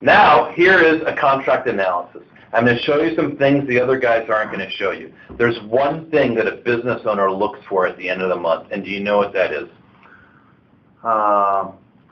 Now, here is a contract analysis. I'm going to show you some things the other guys aren't going to show you. There's one thing that a business owner looks for at the end of the month, and do you know what that is?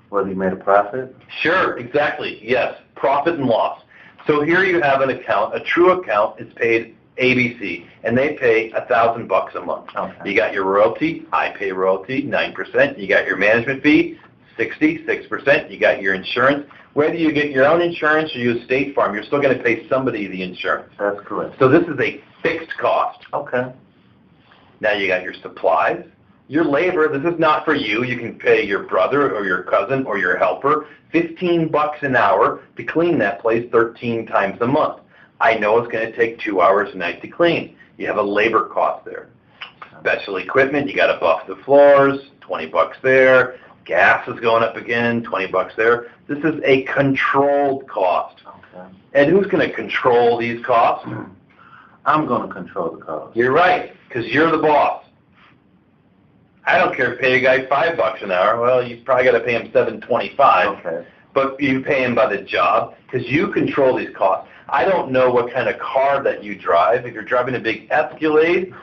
Whether you made a profit? Sure, exactly, yes, profit and loss. So here you have an account, a true account is paid ABC, and they pay $1,000 a month. Okay. You got your royalty, I pay royalty, 9%. You got your management fee, 6%. You got your insurance. Whether you get your own insurance or you use State Farm, you're still going to pay somebody the insurance. That's correct. So this is a fixed cost. Okay. Now you got your supplies, your labor. This is not for you. You can pay your brother or your cousin or your helper $15 an hour to clean that place 13 times a month. I know it's going to take 2 hours a night to clean. You have a labor cost there. Special equipment, you got to buff the floors, $20 there. Gas is going up again, $20 there. This is a controlled cost. Okay. And who's going to control these costs? I'm going to control the cost. You're right, because you're the boss. I don't care if you pay a guy $5 an hour. Well, you probably got to pay him $7.25. Okay. But you pay him by the job because you control these costs. I don't know what kind of car that you drive. If you're driving a big Escalade,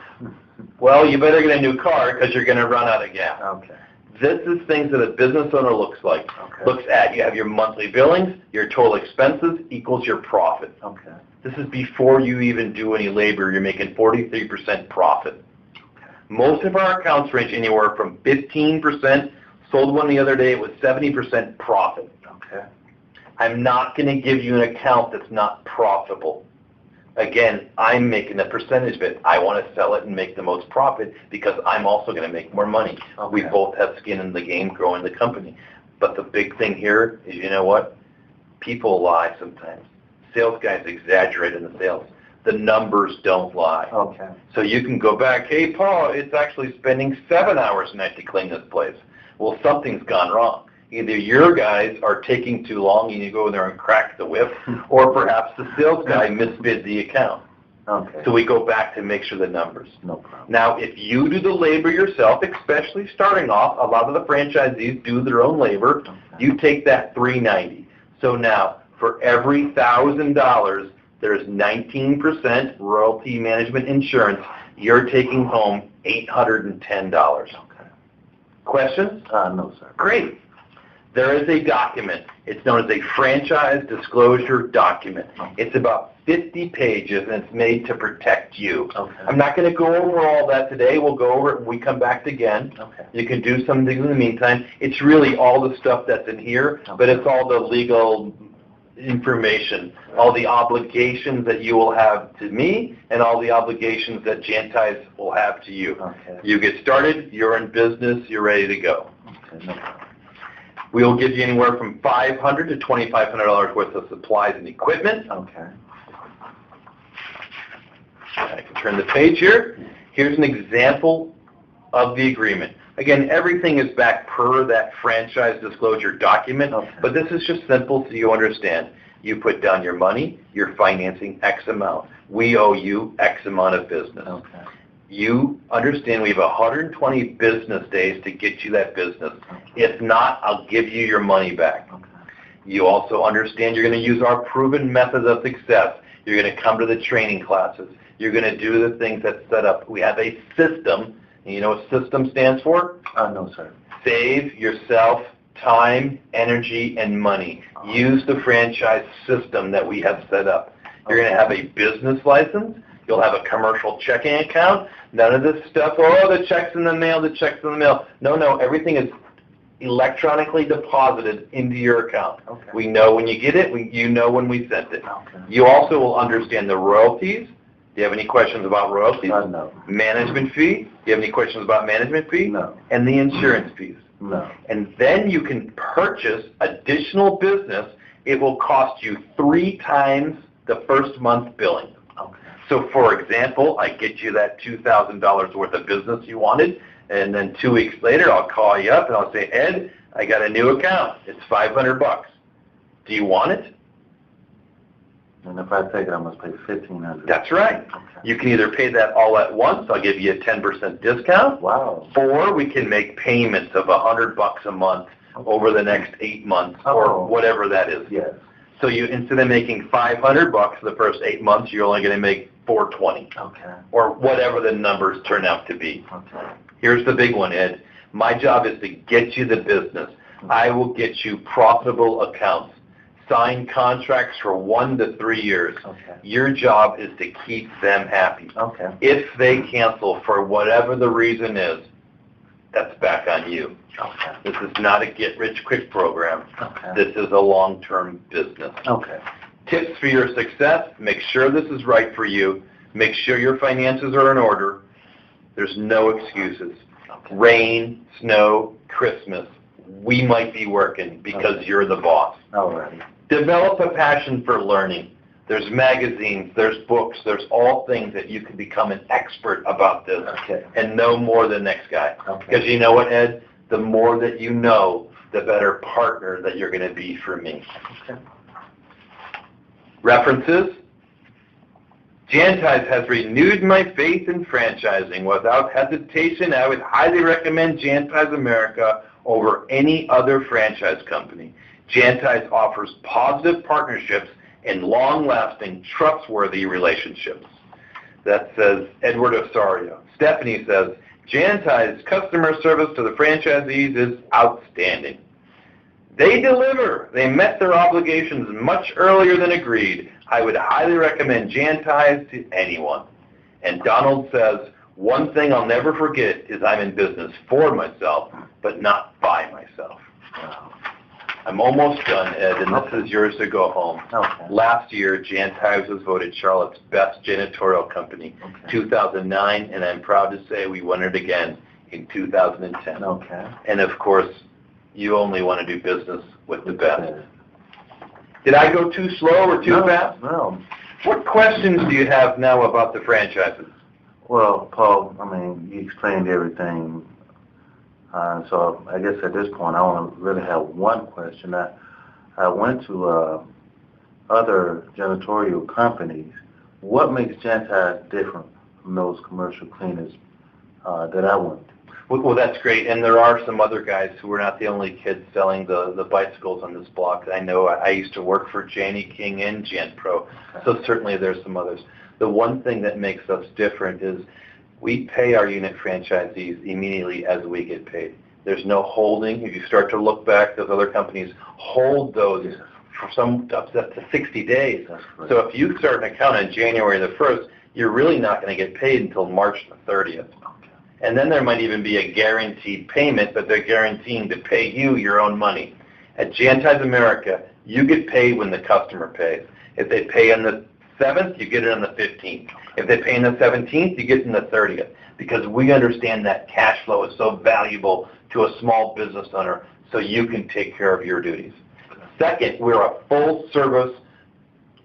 well, you better get a new car because you're going to run out of gas. Okay. This is things that a business owner looks like. Okay. Looks at, you have your monthly billings, your total expenses equals your profit. Okay. This is before you even do any labor. You're making 43% profit. Okay. Most of our accounts range anywhere from 15%. Sold one the other day, it was 70% profit. Okay. I'm not going to give you an account that's not profitable. Again, I'm making a percentage of it. I want to sell it and make the most profit because I'm also going to make more money. Okay. We both have skin in the game growing the company. But the big thing here is, you know what? People lie sometimes. Sales guys exaggerate in the sales. The numbers don't lie. Okay. So you can go back, hey, Paul, it's actually spending 7 hours a night to clean this place. Well, something's gone wrong. Either your guys are taking too long and you go in there and crack the whip, or perhaps the sales guy misbid the account. Okay. So we go back to make sure the numbers. No problem. Now, if you do the labor yourself, especially starting off, a lot of the franchisees do their own labor, Okay. you take that $390. So now, for every $1,000, there's 19% royalty management insurance. You're taking home $810. Okay. Questions? No, sir. Great. There is a document. It's known as a franchise disclosure document. It's about 50 pages, and it's made to protect you. Okay. I'm not going to go over all that today. We'll go over it when we come back again. Okay. You can do some things in the meantime. It's really all the stuff that's in here, but it's all the legal information, all the obligations that you will have to me, and all the obligations that Jantize will have to you. Okay. You get started, you're in business, you're ready to go. Okay. No problem. We'll give you anywhere from $500 to $2,500 worth of supplies and equipment. Okay. I can turn the page here. Here's an example of the agreement. Again, everything is back per that franchise disclosure document, Okay. but this is just simple so you understand. You put down your money, you're financing X amount. We owe you X amount of business. Okay. You understand we have 120 business days to get you that business. If not, I'll give you your money back. Okay. You also understand you're going to use our proven methods of success. You're going to come to the training classes. You're going to do the things that's set up. We have a system. And you know what system stands for? No, sir. Save yourself time, energy, and money. Use the franchise system that we have set up. You're going to have a business license. You'll have a commercial checking account. None of this stuff, oh, the check's in the mail, the check's in the mail. No, everything is electronically deposited into your account. Okay. We know when you get it. You know when we sent it. Okay. You also will understand the royalties. Do you have any questions about royalties? No. Management fee? Do you have any questions about management fee? No. And the insurance fees? No. And then you can purchase additional business. It will cost you 3 times the first month billing. Okay. So, for example, I get you that $2,000 worth of business you wanted, and then 2 weeks later I'll call you up and I'll say, Ed, I got a new account. It's $500. Do you want it? And if I take it, I must pay $1,500. That's right. Okay. You can either pay that all at once. I'll give you a 10% discount. Wow. Or we can make payments of $100 a month over the next 8 months or whatever that is. Yes. So you, instead of making $500 for the first 8 months, you're only going to make $420. Okay. Or whatever the numbers turn out to be. Okay. Here's the big one, Ed. My job is to get you the business. I will get you profitable accounts. Sign contracts for 1 to 3 years. Okay. Your job is to keep them happy. Okay. If they cancel for whatever the reason is, that's back on you. Okay. This is not a get-rich-quick program. Okay. This is a long-term business. Okay. Tips for your success: make sure this is right for you. Make sure your finances are in order. There's no excuses. Okay. Rain, snow, Christmas, we might be working because you're the boss. Alrighty. Develop a passion for learning. There's magazines, there's books, there's all things that you can become an expert about this Okay. and know more than the next guy. Okay. Because you know what, Ed? The more that you know, the better partner that you're going to be for me. Okay. References: Jantize has renewed my faith in franchising. Without hesitation, I would highly recommend Jantize America over any other franchise company. Jantize offers positive partnerships and long-lasting, trustworthy relationships. That says Edward Osorio. Stephanie says, Jantize customer service to the franchisees is outstanding. They deliver. They met their obligations much earlier than agreed. I would highly recommend Jantize to anyone. And Donald says, one thing I'll never forget is I'm in business for myself, but not by myself. Wow. I'm almost done, Ed, and this is yours to go home. Okay. Last year, Jantize was voted Charlotte's best janitorial company, Okay. 2009, and I'm proud to say we won it again in 2010. Okay. And of course, you only want to do business with the best. Did I go too slow or too fast? No. What questions do you have now about the franchises? Well, Paul, I mean, you explained everything. So I guess at this point, I only really have one question. I went to other janitorial companies. What makes Jantize different from those commercial cleaners that I went to? Well, that's great, and there are some other guys who are not the only kids selling the bicycles on this block. I know I used to work for Janie King and Gent Pro, so certainly there's some others. The one thing that makes us different is we pay our unit franchisees immediately as we get paid. There's no holding. If you start to look back, those other companies hold those for some up to 60 days. So if you start an account on January the 1st, you're really not going to get paid until March the 30th. And then there might even be a guaranteed payment, but they're guaranteeing to pay you your own money. At Jantize America, you get paid when the customer pays. If they pay on the 7th, you get it on the 15th. If they pay on the 17th, you get it on the 30th. Because we understand that cash flow is so valuable to a small business owner, so you can take care of your duties. Second, we're a full-service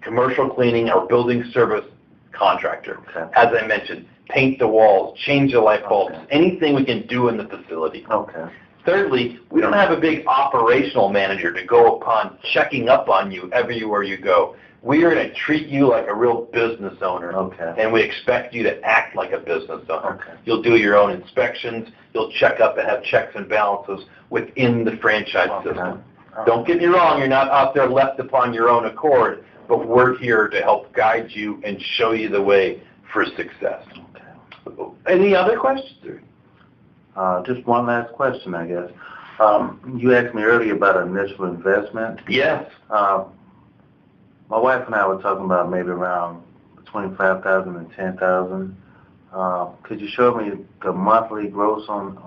commercial cleaning or building service contractor. Okay. As I mentioned, paint the walls, change the light bulbs, anything we can do in the facility. Okay. Thirdly, we don't have a big operational manager to go upon checking up on you everywhere you go. We are going to treat you like a real business owner, and we expect you to act like a business owner. Okay. You'll do your own inspections. You'll check up and have checks and balances within the franchise system. Don't get me wrong, you're not out there left upon your own accord, but we're here to help guide you and show you the way for success. Okay. Any other questions? Just one last question, I guess. You asked me earlier about initial investment. Yes. My wife and I were talking about maybe around between $5,000 and $10,000. Could you show me the monthly gross on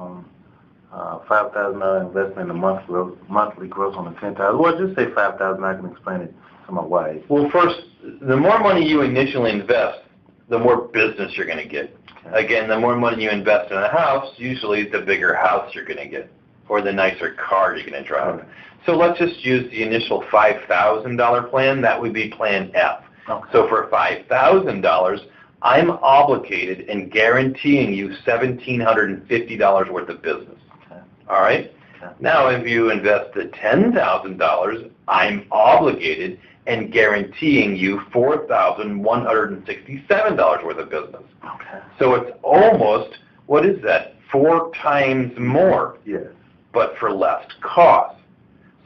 $5,000 investment, the monthly gross on the $10,000? Well, just say $5,000. I can explain it to my wife. Well, first, the more money you initially invest, the more business you're going to get. Okay. Again, the more money you invest in a house, usually the bigger house you're going to get, or the nicer car you're going to drive. Okay. So let's just use the initial $5,000 plan. That would be Plan F. Okay. So for $5,000, I'm obligated and guaranteeing you $1,750 worth of business. Okay. All right? Okay. Now, if you invest the $10,000, I'm obligated and guaranteeing you $4,167 worth of business. Okay. So it's almost, what is that, 4 times more, yes, but for less cost.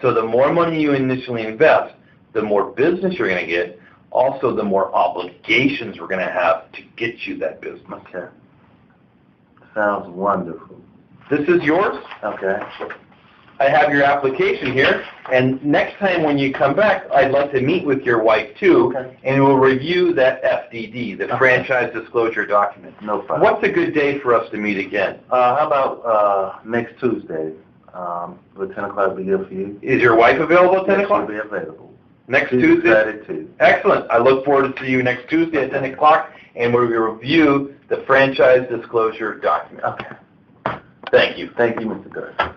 So the more money you initially invest, the more business you're going to get, also the more obligations we're going to have to get you that business. Okay. Sounds wonderful. This is yours. Okay. I have your application here, and next time when you come back, I'd like to meet with your wife too, Okay. and we'll review that FDD, the Franchise Disclosure Document. No problem. What's a good day for us to meet again? How about next Tuesday? Would 10 o'clock be good for you? Is your wife available at 10 Yes, o'clock? she'll be available. Next She's Tuesday? excited too. Excellent. I look forward to see you next Tuesday at 10 o'clock, and we'll review the Franchise Disclosure Document. Okay. Thank you. Thank you, Mr. Dorsey.